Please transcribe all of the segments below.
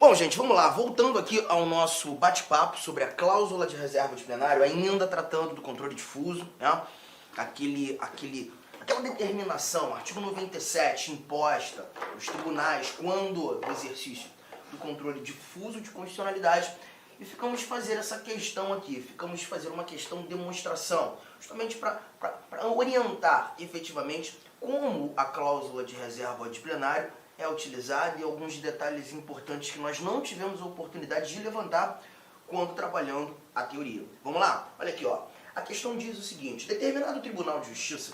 Bom, gente, vamos lá. Voltando aqui ao nosso bate-papo sobre a cláusula de reserva de plenário, ainda tratando do controle difuso, né? Aquela determinação, artigo 97, imposta aos tribunais quando do exercício do controle difuso de constitucionalidade. E ficamos fazer essa questão aqui, ficamos fazer uma questão de demonstração, justamente para orientar efetivamente como a cláusula de reserva de plenário é utilizada e alguns detalhes importantes que nós não tivemos a oportunidade de levantar quando trabalhando a teoria. Vamos lá? Olha aqui, ó. A questão diz o seguinte: determinado Tribunal de Justiça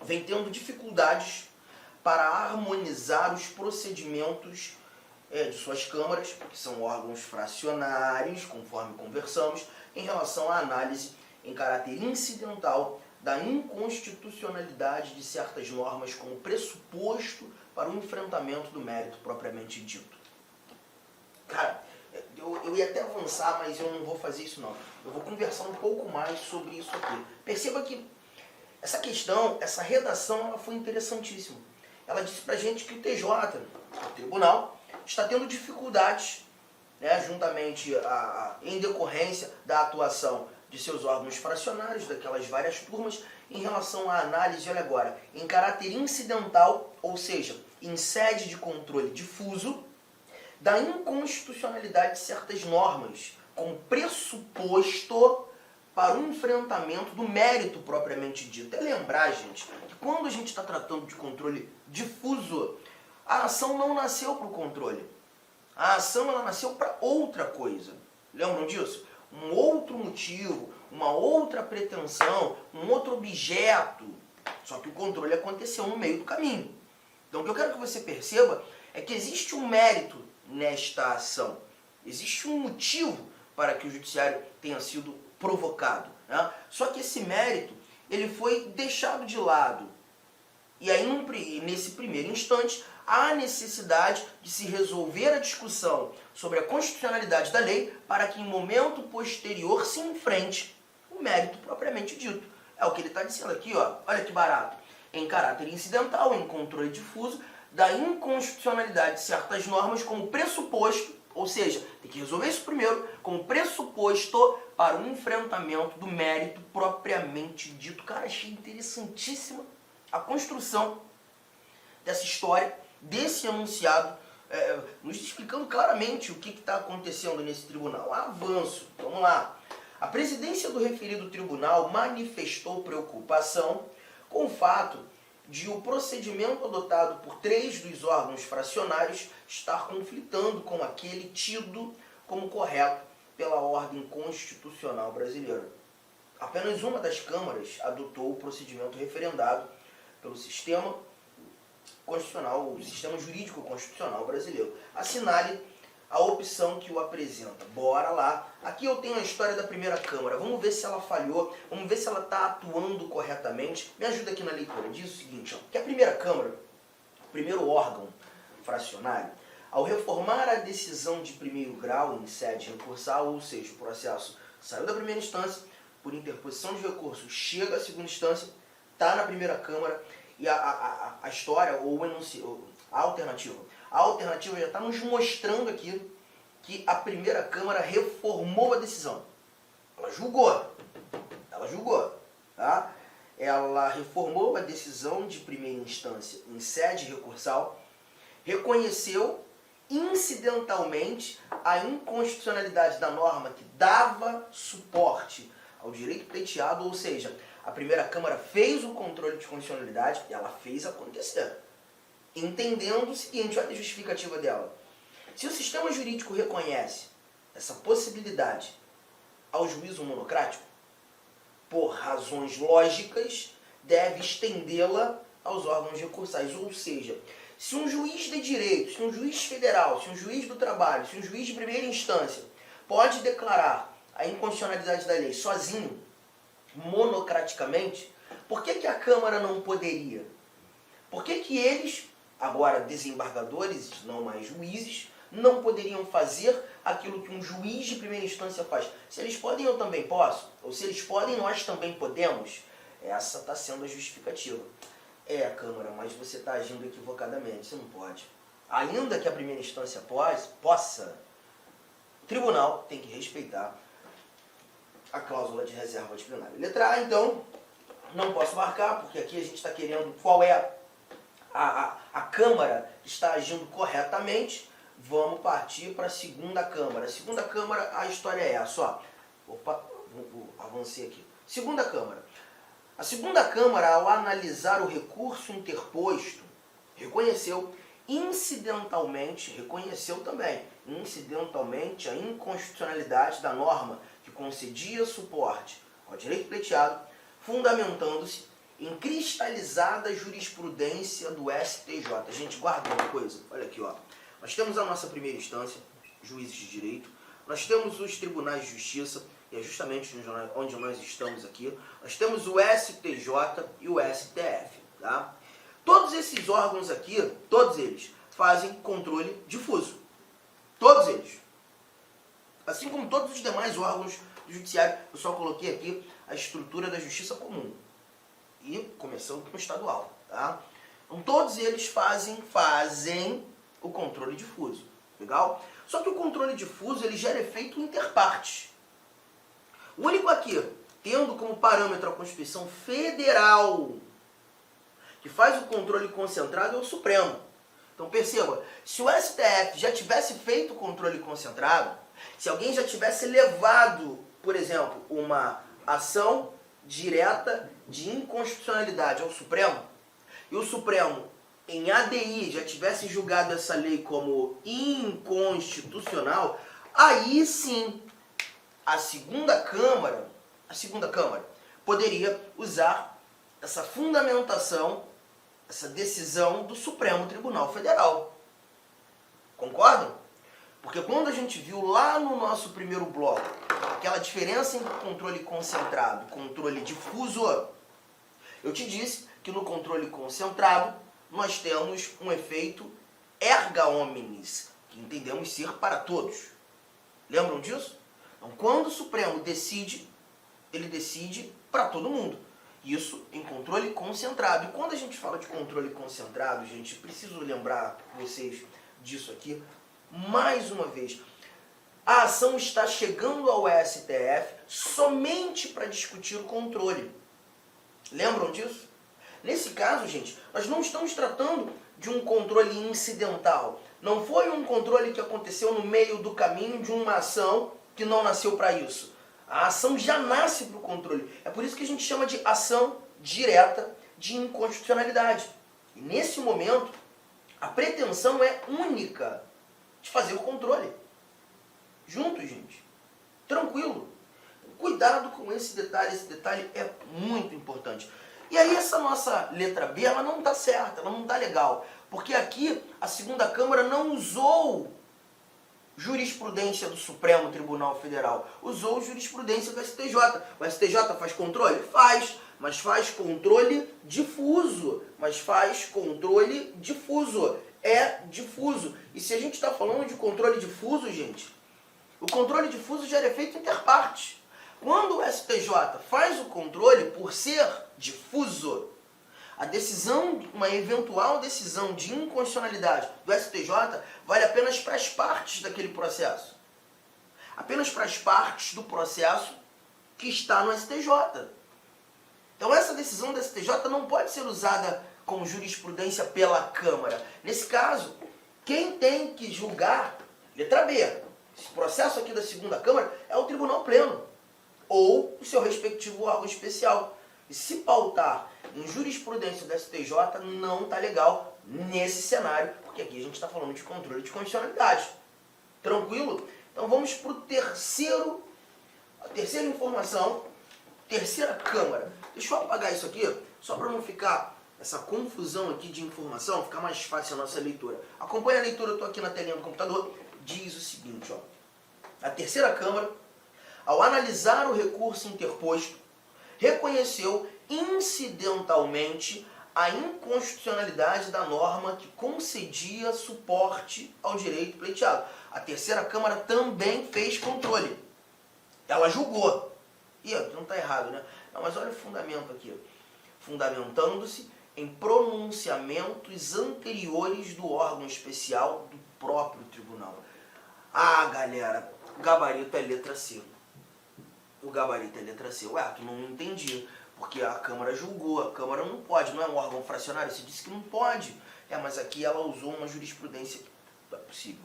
vem tendo dificuldades para harmonizar os procedimentos de suas câmaras, que são órgãos fracionários, conforme conversamos, em relação à análise em caráter incidental da inconstitucionalidade de certas normas como pressuposto para o enfrentamento do mérito propriamente dito. Cara, eu ia até avançar, mas eu não vou fazer isso não. Eu vou conversar um pouco mais sobre isso aqui. Perceba que essa questão, essa redação, ela foi interessantíssima. Ela disse pra gente que o TJ, o tribunal, está tendo dificuldades, né, juntamente em decorrência da atuação de seus órgãos fracionários, daquelas várias turmas, em relação à análise, olha agora, em caráter incidental, ou seja, em sede de controle difuso, da inconstitucionalidade de certas normas, como pressuposto para o enfrentamento do mérito propriamente dito. É lembrar, gente, que quando a gente está tratando de controle difuso, a ação não nasceu para o controle. A ação ela nasceu para outra coisa. Lembram disso? Um outro motivo, uma outra pretensão, um outro objeto. Só que o controle aconteceu no meio do caminho. Então o que eu quero que você perceba é que existe um mérito nesta ação. Existe um motivo para que o judiciário tenha sido provocado, né? Só que esse mérito ele foi deixado de lado. E aí, nesse primeiro instante, há necessidade de se resolver a discussão sobre a constitucionalidade da lei para que em momento posterior se enfrente o mérito propriamente dito. É o que ele está dizendo aqui, ó. Olha que barato. Em caráter incidental, em controle difuso, da inconstitucionalidade de certas normas como pressuposto, ou seja, tem que resolver isso primeiro, como pressuposto para o enfrentamento do mérito propriamente dito. Cara, achei interessantíssima a construção dessa história, desse enunciado, nos explicando claramente o que está acontecendo nesse tribunal. Avanço, vamos lá. A presidência do referido tribunal manifestou preocupação com o fato de o procedimento adotado por 3 dos órgãos fracionários estar conflitando com aquele tido como correto pela ordem constitucional brasileira. Apenas uma das câmaras adotou o procedimento referendado pelo sistema constitucional, o sistema jurídico constitucional brasileiro. Assinale a opção que o apresenta. Bora lá. Aqui eu tenho a história da primeira Câmara. Vamos ver se ela falhou, vamos ver se ela está atuando corretamente. Me ajuda aqui na leitura. Diz o seguinte, ó, que a primeira Câmara, o primeiro órgão fracionário, ao reformar a decisão de primeiro grau em sede recursal, ou seja, o processo saiu da primeira instância, por interposição de recurso, chega à segunda instância, está na primeira Câmara, e a história, ou a alternativa já está nos mostrando aqui que a primeira Câmara reformou a decisão. Ela julgou, tá? Ela reformou a decisão de primeira instância em sede recursal, reconheceu incidentalmente a inconstitucionalidade da norma que dava suporte ao direito pleiteado, ou seja, a primeira Câmara fez o controle de constitucionalidade e ela fez acontecer. Entendendo o seguinte, olha a justificativa dela. Se o sistema jurídico reconhece essa possibilidade ao juízo monocrático, por razões lógicas, deve estendê-la aos órgãos recursais. Ou seja, se um juiz de direito, se um juiz federal, se um juiz do trabalho, se um juiz de primeira instância pode declarar a inconstitucionalidade da lei sozinho, monocraticamente, por que a Câmara não poderia? Por que eles, agora desembargadores, não mais juízes, não poderiam fazer aquilo que um juiz de primeira instância faz? Se eles podem, eu também posso. Ou se eles podem, nós também podemos. Essa está sendo a justificativa. Câmara, mas você está agindo equivocadamente. Você não pode. ainda que a primeira instância possa, o tribunal tem que respeitar a cláusula de reserva disciplinar. Letra A, então, não posso marcar, porque aqui a gente está querendo qual é a Câmara que está agindo corretamente. Vamos partir para a segunda Câmara. A segunda Câmara, a história é essa, ó. Opa, avancei aqui. Segunda Câmara. A segunda Câmara, ao analisar o recurso interposto, reconheceu incidentalmente a inconstitucionalidade da norma que concedia suporte ao direito pleiteado, fundamentando-se em cristalizada jurisprudência do STJ. A gente guarda uma coisa, olha aqui, ó. Nós temos a nossa primeira instância, juízes de direito, nós temos os tribunais de justiça, e é justamente onde nós estamos aqui, nós temos o STJ e o STF, tá? Todos esses órgãos aqui, todos eles, fazem controle difuso. Todos eles. Assim como todos os demais órgãos do judiciário, eu só coloquei aqui a estrutura da justiça comum. E começando com o estadual, tá? Então todos eles fazem o controle difuso. Legal? Só que o controle difuso, ele gera efeito interpartes. O único aqui, tendo como parâmetro a Constituição Federal, que faz o controle concentrado, é o Supremo. Então perceba, se o STF já tivesse feito o controle concentrado, se alguém já tivesse levado, por exemplo, uma ação direta de inconstitucionalidade ao Supremo, e o Supremo, em ADI, já tivesse julgado essa lei como inconstitucional, aí sim a segunda Câmara poderia usar essa fundamentação, essa decisão do Supremo Tribunal Federal. Concordam? Porque quando a gente viu lá no nosso primeiro bloco aquela diferença entre controle concentrado e controle difuso, eu te disse que no controle concentrado nós temos um efeito erga omnes, que entendemos ser para todos. Lembram disso? Então, quando o Supremo decide, ele decide para todo mundo. Isso em controle concentrado. E quando a gente fala de controle concentrado, gente, preciso lembrar vocês disso aqui, mais uma vez. A ação está chegando ao STF somente para discutir o controle. Lembram disso? Nesse caso, gente, nós não estamos tratando de um controle incidental. Não foi um controle que aconteceu no meio do caminho de uma ação que não nasceu para isso. A ação já nasce para o controle. É por isso que a gente chama de ação direta de inconstitucionalidade. E nesse momento, a pretensão é única de fazer o controle. Juntos, gente. Tranquilo. Cuidado com esse detalhe é muito importante. E aí essa nossa letra B, ela não está certa, ela não está legal. Porque aqui a segunda Câmara não usou jurisprudência do Supremo Tribunal Federal, usou jurisprudência do STJ. O STJ faz controle? Faz, mas faz controle difuso. É difuso. E se a gente está falando de controle difuso, gente, o controle difuso gera efeito interpartes. Quando o STJ faz o controle, por ser difuso, a decisão, uma eventual decisão de inconstitucionalidade do STJ vale apenas para as partes daquele processo. Apenas para as partes do processo que está no STJ. Então essa decisão do STJ não pode ser usada como jurisprudência pela Câmara. Nesse caso, quem tem que julgar, letra B, esse processo aqui da segunda Câmara é o Tribunal Pleno ou o seu respectivo órgão especial. E se pautar em jurisprudência do STJ não está legal nesse cenário, porque aqui a gente está falando de controle de constitucionalidade. Tranquilo? Então vamos para a terceira informação, terceira Câmara. Deixa eu apagar isso aqui, só para não ficar essa confusão aqui de informação, ficar mais fácil a nossa leitura. Acompanha a leitura, eu estou aqui na telinha do computador, diz o seguinte, ó. A terceira Câmara, ao analisar o recurso interposto, reconheceu incidentalmente a inconstitucionalidade da norma que concedia suporte ao direito pleiteado. A terceira Câmara também fez controle. Ela julgou. Ih, não está errado, né? Não, mas olha o fundamento aqui. Fundamentando-se em pronunciamentos anteriores do órgão especial do próprio tribunal. Ah, galera, o gabarito é letra C. O gabarito é letra C. Ué, tu não entendi, porque a Câmara julgou, a Câmara não pode, não é um órgão fracionário, você disse que não pode. Mas aqui ela usou uma jurisprudência que não é possível.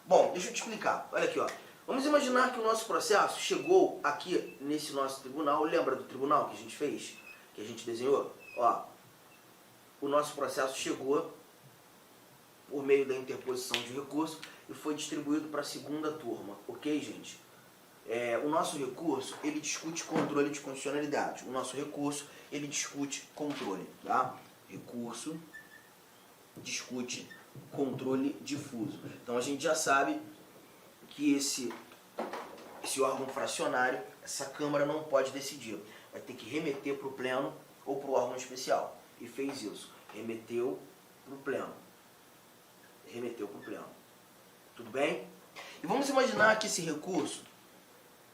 Bom, deixa eu te explicar, olha aqui, ó. Vamos imaginar que o nosso processo chegou aqui nesse nosso tribunal, lembra do tribunal que a gente fez? Que a gente desenhou? Ó, o nosso processo chegou por meio da interposição de recurso e foi distribuído para a segunda turma, ok, gente? O nosso recurso, ele discute controle de constitucionalidade. O nosso recurso, ele discute controle, tá? Recurso discute controle difuso. Então a gente já sabe que esse órgão fracionário, essa Câmara não pode decidir. Vai ter que remeter para o Pleno ou para o órgão especial. E fez isso. Remeteu para o Pleno. Remeteu para o Pleno. Tudo bem? E vamos imaginar que esse recurso...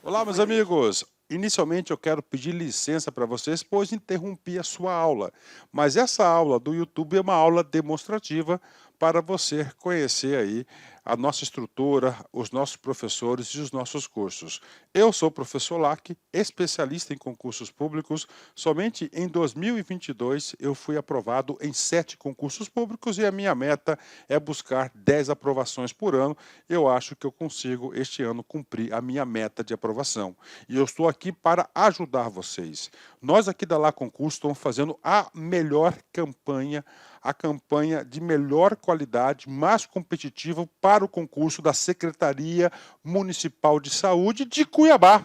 Olá, meus amigos. Inicialmente eu quero pedir licença para vocês, pois interrompi a sua aula. Mas essa aula do YouTube é uma aula demonstrativa para você conhecer aí a nossa estrutura, os nossos professores e os nossos cursos. Eu sou o professor Lac, especialista em concursos públicos. Somente em 2022 eu fui aprovado em 7 concursos públicos e a minha meta é buscar 10 aprovações por ano. Eu acho que eu consigo este ano cumprir a minha meta de aprovação. E eu estou aqui para ajudar vocês. Nós aqui da Lá Concurso estamos fazendo a melhor campanha, a campanha de melhor qualidade, mais competitiva para o concurso da Secretaria Municipal de Saúde de Cuiabá.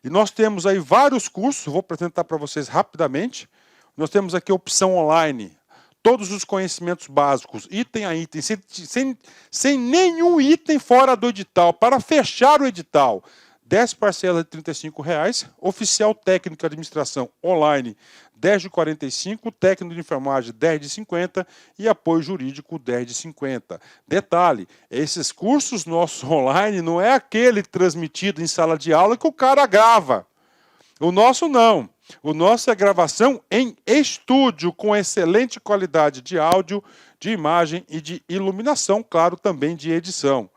E nós temos aí vários cursos, vou apresentar para vocês rapidamente. Nós temos aqui a opção online, todos os conhecimentos básicos, item a item, sem nenhum item fora do edital, para fechar o edital. 10 parcelas de R$ 35,00, oficial técnico de administração online 10 de 45, técnico de enfermagem 10 de 50 e apoio jurídico 10 de 50. Detalhe, esses cursos nossos online não é aquele transmitido em sala de aula que o cara grava. O nosso não. O nosso é gravação em estúdio com excelente qualidade de áudio, de imagem e de iluminação, claro, também de edição.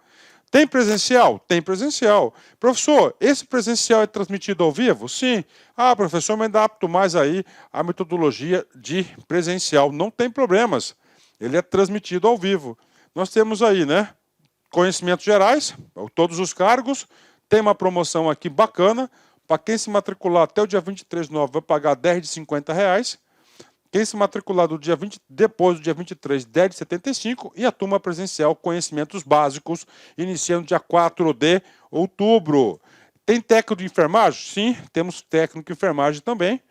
Tem presencial? Tem presencial. Professor, esse presencial é transmitido ao vivo? Sim. Ah, professor, mas adapto mais aí a metodologia de presencial. Não tem problemas. Ele é transmitido ao vivo. Nós temos aí, né, conhecimentos gerais, todos os cargos. Tem uma promoção aqui bacana. Para quem se matricular até o dia 23/9 vai pagar 10 de R$50. Quem se matricular depois do dia 23, 10 de 75, e a turma presencial Conhecimentos Básicos, iniciando dia 4 de outubro. Tem técnico de enfermagem? Sim, temos técnico de enfermagem também.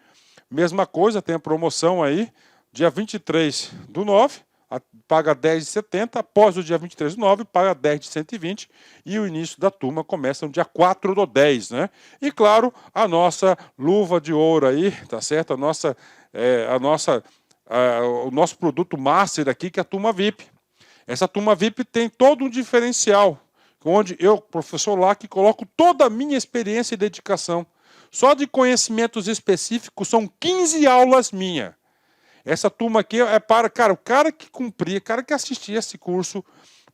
Mesma coisa, tem a promoção aí, dia 23/9, paga 10 de 70, após o dia 23/9, paga 10 de 120, e o início da turma começa no dia 4/10, né? E claro, a nossa luva de ouro aí, tá certo? O nosso produto master aqui, que é a turma VIP. Essa turma VIP tem todo um diferencial, onde eu, professor Lac, coloco toda a minha experiência e dedicação. Só de conhecimentos específicos são 15 aulas minhas. Essa turma aqui é para, cara, o cara que cumprir, o cara que assistir esse curso,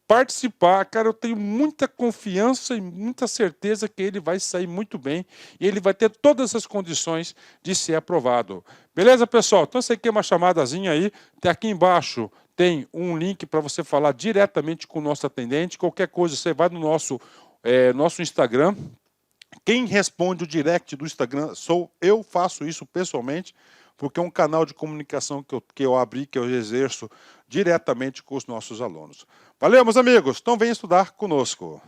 participar, cara, eu tenho muita confiança e muita certeza que ele vai sair muito bem e ele vai ter todas as condições de ser aprovado. Beleza, pessoal? Então, isso aqui é uma chamadazinha aí. Tem aqui embaixo, tem um link para você falar diretamente com o nosso atendente. Qualquer coisa, você vai no nosso Instagram. Quem responde o direct do Instagram sou eu, faço isso pessoalmente, porque é um canal de comunicação que eu abri, que eu exerço diretamente com os nossos alunos. Valeu, meus amigos. Então, venham estudar conosco.